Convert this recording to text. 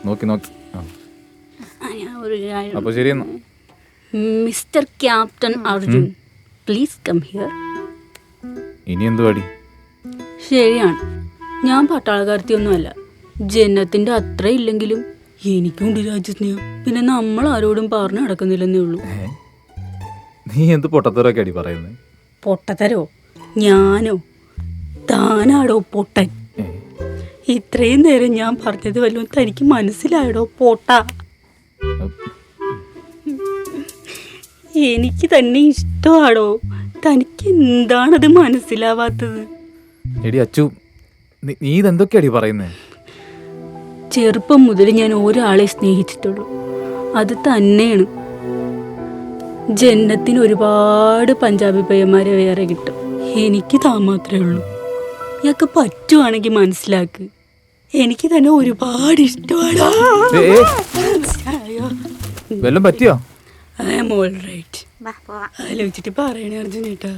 നോക്കി നോക്കി ഒരു അപ്പോൾ ശരി എന്നാ. Mister captain Arjun, please come here. ഇനി എന്ത് പാടി? ശരിയാണ്, ഞാൻ പട്ടാളക്കാരത്തിയൊന്നുമല്ല. ജന്നത്തിന്റെ അത്ര ഇല്ലെങ്കിലും എനിക്കുണ്ട് രാജ്യസ്നേഹം. പിന്നെ നമ്മൾ ആരോടും പറഞ്ഞു നടക്കുന്നില്ലെന്നേ ഉള്ളൂ. നീ എന്ത് പൊട്ടത്തരൊക്കെ അടി പറയുന്നത്? പൊട്ടത്തരോ? ഞാനോ? താനാടോ പൊട്ടൻ? ഇത്രയും നേരം ഞാൻ പറഞ്ഞത് വല്ലതും തനിക്ക് മനസ്സിലായടോ പൊട്ട? എനിക്ക് തന്നെ ഇഷ്ടമാടോ. തനിക്ക് എന്താണത് മനസ്സിലാവാത്തത്? എടി അച്ചു, നീ ഇതെന്തൊക്കെയാടി പറയുന്നേ? ചെറുപ്പം മുതൽ ഞാൻ ഒരാളെ സ്നേഹിച്ചിട്ടുള്ളൂ, അത് തന്നെയാണ്. ജന്നത്തിന് ഒരുപാട് പഞ്ചാബി പയ്യന്മാരെ വേറെ കിട്ടും, എനിക്ക് താൻ മാത്രമേ ഉള്ളൂ. ഇയാൾക്ക് പറ്റുവാണെങ്കിൽ മനസ്സിലാക്ക്, എനിക്ക് തന്നെ ഒരുപാട് ഇഷ്ടമാണ്. വല്ലതും പറ്റിയോ? I am all right. ആലോചിച്ചിട്ട് പറയണേ അർജുനേട്ടാ.